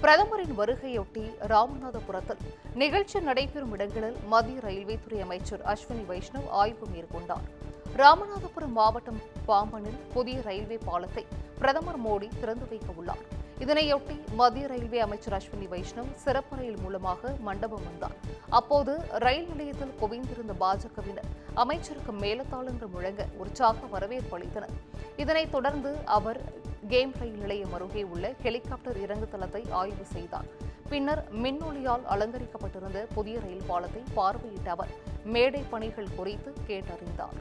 பிரதமரின் வருகையொட்டி ராமநாதபுரத்தில் நிகழ்ச்சி நடைபெறும் இடங்களில் மத்திய ரயில்வே துறை அமைச்சர் அஸ்வினி வைஷ்ணவ் ஆய்வு மேற்கொண்டார். ராமநாதபுரம் மாவட்டம் பாம்பனில் புதிய ரயில்வே பாலத்தை பிரதமர் மோடி திறந்து வைக்க உள்ளார். இதனையொட்டி மத்திய ரயில்வே அமைச்சர் அஸ்வினி வைஷ்ணவ் சிறப்பு ரயில் மூலமாக மண்டபம் வந்தார். அப்போது ரயில் நிலையத்தில் குவிந்திருந்த பாஜகவினர் அமைச்சருக்கு மேலத்தாளங்கள் முழங்க உற்சாக வரவேற்பு அளித்தனர். இதனைத் தொடர்ந்து அவர் கேம் ரயில் நிலையம் அருகே உள்ள ஹெலிகாப்டர் இறங்கு தளத்தை ஆய்வு செய்தார். பின்னர் மின்னொலியால் அலங்கரிக்கப்பட்டிருந்த புதிய ரயில் பாலத்தை பார்வையிட்ட அவர் மேடை பணிகள் குறித்து கேட்டறிந்தார்.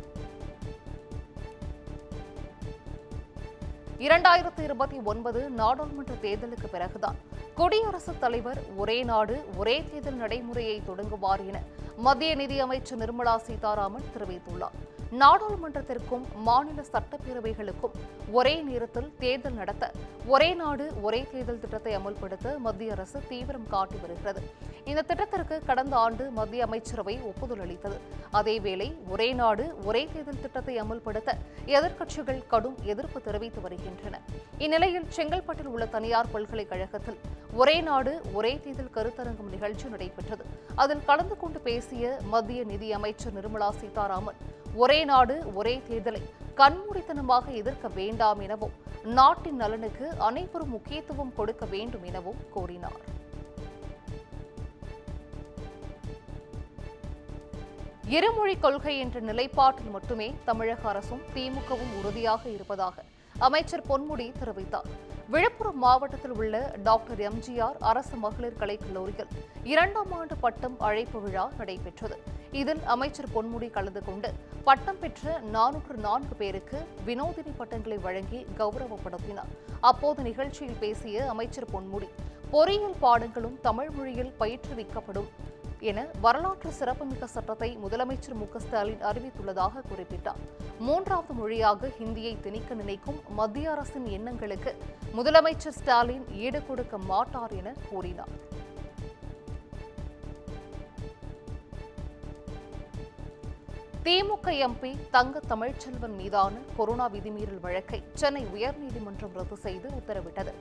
2029 நாடாளுமன்ற தேர்தலுக்கு பிறகுதான் குடியரசுத் தலைவர் ஒரே நாடு ஒரே தேர்தல் நடைமுறையை தொடங்குவார் என மத்திய நிதியமைச்சர் நிர்மலா சீதாராமன் தெரிவித்துள்ளார். நாடாளுமன்றத்திற்கும் மாநில சட்டப்பேரவைகளுக்கும் ஒரே நேரத்தில் தேர்தல் நடத்த ஒரே நாடு ஒரே தேர்தல் திட்டத்தை அமல்படுத்த மத்திய அரசு தீவிரம் காட்டி வருகிறது. இந்த திட்டத்திற்கு கடந்த ஆண்டு மத்திய அமைச்சரவை ஒப்புதல் அளித்தது. அதேவேளை ஒரே நாடு ஒரே தேர்தல் திட்டத்தை அமல்படுத்த எதிர்க்கட்சிகள் கடும் எதிர்ப்பு தெரிவித்து வருகின்றன. இந்நிலையில் செங்கல்பட்டில் உள்ள தனியார் பல்கலைக்கழகத்தில் ஒரே நாடு ஒரே தேர்தல் கருத்தரங்கம் நிகழ்ச்சி நடைபெற்றது. அதில் கலந்து கொண்டு பேசிய மத்திய நிதியமைச்சர் நிர்மலா சீதாராமன் ஒரே நாடு ஒரே தேர்தலை கண்மூடித்தனமாக எதிர்க்க வேண்டாம் எனவும் நாட்டின் நலனுக்கு அனைவரும் முக்கியத்துவம் கொடுக்க வேண்டும் எனவும் கூறினார். இருமொழி கொள்கை என்ற நிலைப்பாட்டில் மட்டுமே தமிழக அரசும் திமுகவும் உறுதியாக இருப்பதாக அமைச்சர் பொன்முடி தெரிவித்தார். விழுப்புரம் மாவட்டத்தில் உள்ள டாக்டர் எம்ஜிஆர் அரசு மகளிர் கலைக்கல்லூரியில் 2ஆம் ஆண்டு பட்டம் அழைப்பு விழா நடைபெற்றது. இதில் அமைச்சர் பொன்முடி கலந்து கொண்டு பட்டம் பெற்ற 404 பேருக்கு வினோதினி பட்டங்களை வழங்கி கௌரவப்படுத்தினார். அப்போது நிகழ்ச்சியில் பேசிய அமைச்சர் பொன்முடி பொறியியல் பாடங்களும் தமிழ் மொழியில் பயிற்றுவிக்கப்படும் என வரலாற்று சிறப்புமிக்க சட்டத்தை முதலமைச்சர் மு.க.ஸ்டாலின் அறிவித்துள்ளதாக குறிப்பிட்டார். 3வது மொழியாக ஹிந்தியை திணிக்க நினைக்கும் மத்திய அரசின் எண்ணங்களுக்கு முதலமைச்சர் ஸ்டாலின் ஈடு கொடுக்க மாட்டார் என கூறினார். திமுக எம்பி தங்க தமிழ்ச்செல்வன் மீதான கொரோனா விதிமீறல் வழக்கை சென்னை உயர்நீதிமன்றம் ரத்து செய்து உத்தரவிட்டது.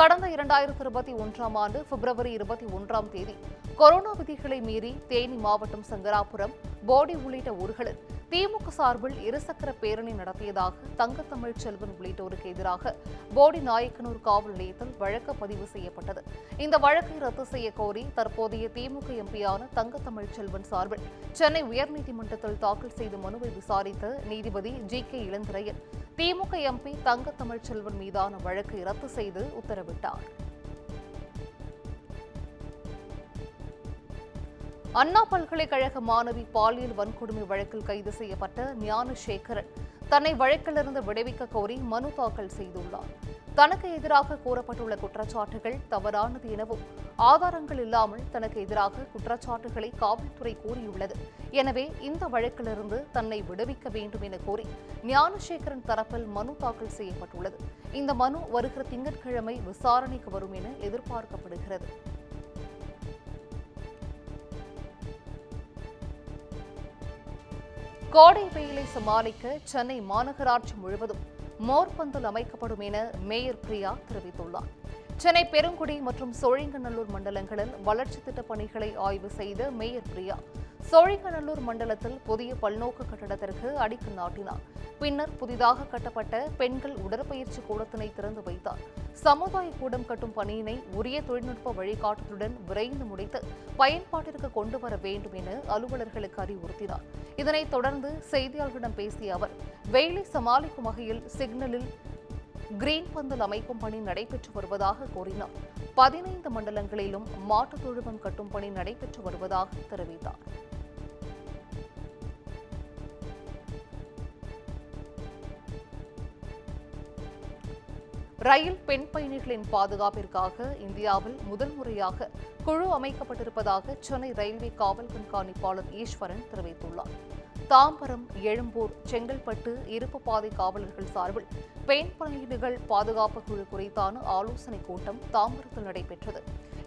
கடந்த 2021ஆம் ஆண்டு பிப்ரவரி 21ஆம் தேதி கொரோனா விதிகளை மீறி தேனி மாவட்டம் சங்கராபுரம், போடி உள்ளிட்ட ஊர்களில் திமுக சார்பில் இருசக்கர பேரணி நடத்தியதாக தங்க தமிழ்ச்செல்வன் உள்ளிட்டோருக்கு எதிராக போடி நாயக்கனூர் காவல் நிலையத்தில் வழக்கு பதிவு செய்யப்பட்டது. இந்த வழக்கை ரத்து செய்ய கோரி தற்போதைய திமுக எம்பியான தங்க தமிழ்ச்செல்வன் சார்பில் சென்னை உயர்நீதிமன்றத்தில் தாக்கல் செய்த மனுவை விசாரித்த நீதிபதி ஜி.கே. இளந்திரையன் திமுக எம்பி தங்க தமிழ்ச்செல்வன் மீதான வழக்கை ரத்து செய்து உத்தரவிட்டார். அண்ணா பல்கலைக்கழக மாணவி பாலியல் வன்கொடுமை வழக்கில் கைது செய்யப்பட்ட ஞானசேகரன் தன்னை வழக்கிலிருந்து விடுவிக்க கோரி மனு தாக்கல் செய்துள்ளார். தனக்கு எதிராக கூறப்பட்டுள்ள குற்றச்சாட்டுகள் தவறானது எனவும் ஆதாரங்கள் இல்லாமல் தனக்கு எதிராக குற்றச்சாட்டுகளை காவல்துறை கூறியுள்ளது. எனவே இந்த வழக்கிலிருந்து தன்னை விடுவிக்க வேண்டும் என கோரி ஞானசேகரன் தரப்பில் மனு தாக்கல் செய்யப்பட்டுள்ளது. இந்த மனு வருகிற திங்கட்கிழமை விசாரணைக்கு வரும் என எதிர்பார்க்கப்படுகிறது. கோடை வெயிலை சமாளிக்க சென்னை மாநகராட்சி முழுவதும் மோர்பந்தல் அமைக்கப்படும் என மேயர் பிரியா தெரிவித்துள்ளார். சென்னை பெருங்குடி மற்றும் சோழிங்கநல்லூர் மண்டலங்களில் வளர்ச்சி திட்டப் பணிகளை ஆய்வு செய்த மேயர் பிரியா சோழிங்கநல்லூர் மண்டலத்தில் புதிய பல்நோக்கு கட்டடத்திற்கு அடிக்கல் நாட்டினார். பின்னர் புதிதாக கட்டப்பட்ட பெண்கள் உடற்பயிற்சி கூடத்தினை திறந்து வைத்தார். சமுதாய கூடம் கட்டும் பணியினை உரிய தொழில்நுட்ப வழிகாட்டுதலுடன் விரைந்து முடித்து பயன்பாட்டிற்கு கொண்டு வர வேண்டும் என அலுவலர்களுக்கு அறிவுறுத்தினார். இதனைத் தொடர்ந்து செய்தியாளர்களிடம் பேசிய அவர் வெயிலை சமாளிக்கும் வகையில் சிக்னலில் கிரீன் பந்தல் அமைக்கும் பணி நடைபெற்று வருவதாக கூறினார். 15 மண்டலங்களிலும் மாட்டுத் தொழுவம் கட்டும் பணி நடைபெற்று வருவதாக தெரிவித்தார். ரயில் பெண் பயணிகளின் பாதுகாப்பிற்காக இந்தியாவில் முதல் முறையாக குழு அமைக்கப்பட்டிருப்பதாக சென்னை ரயில்வே காவல் கண்காணிப்பாளர் ஈஸ்வரன் தெரிவித்துள்ளார். தாம்பரம், எழும்பூர், செங்கல்பட்டு இருப்பு பாதை காவலர்கள் சார்பில் பெண் பயணிகள் பாதுகாப்பு குழு குறித்தான ஆலோசனைக் கூட்டம் தாம்பரத்தில் நடைபெற்றது.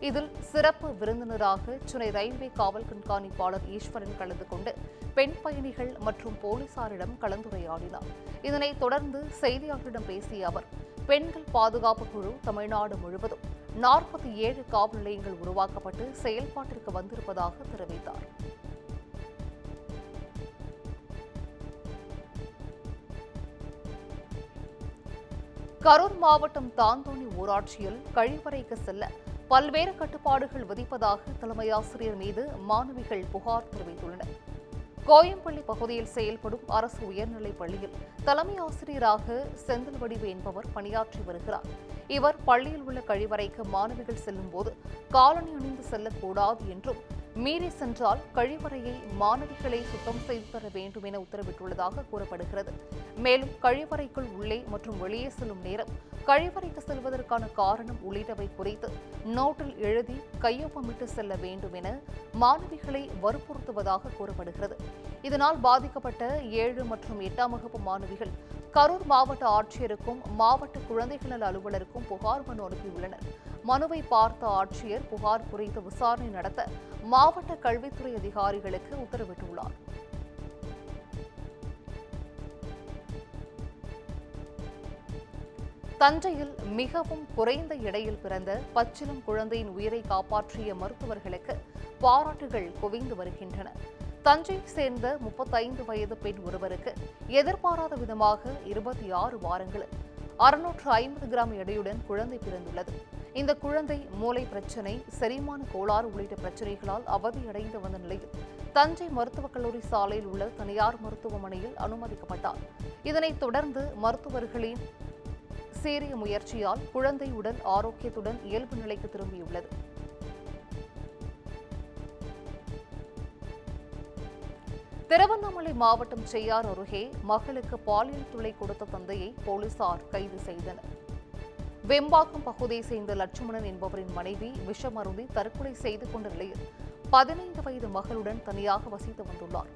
இதில் சிறப்பு விருந்தினராக சென்னை ரயில்வே காவல் கண்காணிப்பாளர் ஈஸ்வரன் கலந்து கொண்டு பெண் பயணிகள் மற்றும் போலீசாரிடம் கலந்துரையாடினார். இதனைத் தொடர்ந்து செய்தியாளர்களிடம் பேசிய அவர் பெண்கள் பாதுகாப்பு குழு தமிழ்நாடு முழுவதும் 47 காவல் நிலையங்கள் உருவாக்கப்பட்டு செயல்பாட்டிற்கு வந்திருப்பதாக தெரிவித்தார். கரூர் மாவட்டம் தாந்தோணி ஊராட்சியில் கழிவறைக்கு செல்ல பல்வேறு கட்டுப்பாடுகள் விதிப்பதாக தலைமை ஆசிரியர் மீது மாணவிகள் புகார் தெரிவித்துள்ளனர். கோயம்பள்ளி பகுதியில் செயல்படும் அரசு உயர்நிலைப் பள்ளியில் தலைமை ஆசிரியராக செந்தில் வடிவு என்பவர் பணியாற்றி வருகிறார். இவர் பள்ளியில் உள்ள கழிவறைக்கு மாணவிகள் செல்லும்போது காலணி அணிந்து செல்லக்கூடாது என்றும், மீறி சென்றால் கழிவறையை மாணவிகளை சுத்தம் செய்து தர வேண்டும் என உத்தரவிட்டுள்ளதாக கூறப்படுகிறது. மேலும் கழிவறைக்குள் உள்ளே மற்றும் வெளியே செல்லும் நேரம், கழிவறைக்கு செல்வதற்கான காரணம் உள்ளிட்டவை குறித்து நோட்டில் எழுதி கையொப்பமிட்டு செல்ல வேண்டும் என மாணவிகளை வற்புறுத்துவதாக கூறப்படுகிறது. இதனால் பாதிக்கப்பட்ட 7 மற்றும் 8ஆம் வகுப்பு மாணவிகள் கரூர் மாவட்ட ஆட்சியருக்கும் மாவட்ட குழந்தைகள் நல அலுவலருக்கும் புகார் மனு அனுப்பியுள்ளனர். மனுவை பார்த்த ஆட்சியர் புகார் குறித்து விசாரணை நடத்த மாவட்ட கல்வித்துறை அதிகாரிகளுக்கு உத்தரவிட்டுள்ளார். தஞ்சையில் மிகவும் குறைந்த எடையில் பிறந்த பச்சிளம் குழந்தையின் உயிரை காப்பாற்றிய மருத்துவர்களுக்கு பாராட்டுகள் குவிந்து வருகின்றன. தஞ்சையை சேர்ந்த 35 வயது பெண் ஒருவருக்கு எதிர்பாராத விதமாக 26 வாரங்களில் 650 கிராம் எடையுடன் குழந்தை பிறந்துள்ளது. இந்த குழந்தை மூளை பிரச்சினை, செரிமான கோளாறு உள்ளிட்ட பிரச்சினைகளால் அவதியடைந்து வந்த நிலையில் தஞ்சை மருத்துவக் கல்லூரி சாலையில் உள்ள தனியார் மருத்துவமனையில் அனுமதிக்கப்பட்டார். இதனைத் தொடர்ந்து மருத்துவர்களின் சீரிய முயற்சியால் குழந்தை உடல் ஆரோக்கியத்துடன் இயல்பு நிலைக்கு திரும்பியுள்ளது. திருவண்ணாமலை மாவட்டம் செய்யார் அருகே மகளுக்கு பாலியல் தொல்லை கொடுத்த தந்தையை போலீசார் கைது செய்தனர். வெம்பாக்கம் பகுதியை சேர்ந்த லட்சுமணன் என்பவரின் மனைவி விஷம் அருந்தி தற்கொலை செய்து கொண்ட நிலையில் 15 வயது மகளுடன் தனியாக வசித்து வந்துள்ளார்.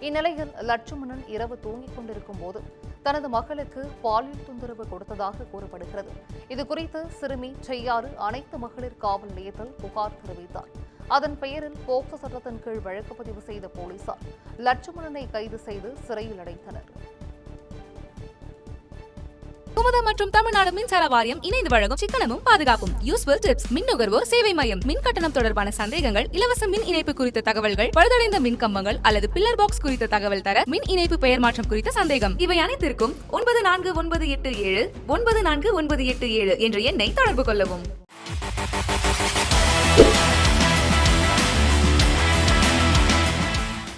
இந்நிலையில் லட்சுமணன் இரவு தூங்கிக் கொண்டிருக்கும் போது தனது மகளுக்கு பாலியல் தொந்தரவு கொடுத்ததாக கூறப்படுகிறது. இதுகுறித்து சிறுமி செய்யாறு அனைத்து மகளிர் காவல் நிலையத்தில் புகார் தெரிவித்தார். அதன் பெயரில் போக்சோ சட்டத்தின் கீழ் வழக்கு பதிவு செய்த போலீசார் லட்சுமணனை கைது செய்து சிறையில் அடைத்தனர். குமுத மற்றும் தமிழ்நாடு மின்சார வாரியம் இணைந்து வழங்கும் சிக்கனமும் பாதுகாப்பும் யூஸ்ஃபுல் டிப்ஸ் மின் நுகர்வோர் சேவை மையம். மின் கட்டணம் தொடர்பான சந்தேகங்கள், இலவச மின் இணைப்பு குறித்த தகவல்கள், பழுதடைந்த மின் கம்பங்கள் அல்லது பில்லர் பாக்ஸ் குறித்த தகவல் தர, மின் இணைப்பு பெயர் மாற்றம் குறித்த சந்தேகம், இவை அனைத்திற்கும் 9497 9497 என்ற எண்ணை தொடர்பு கொள்ளவும்.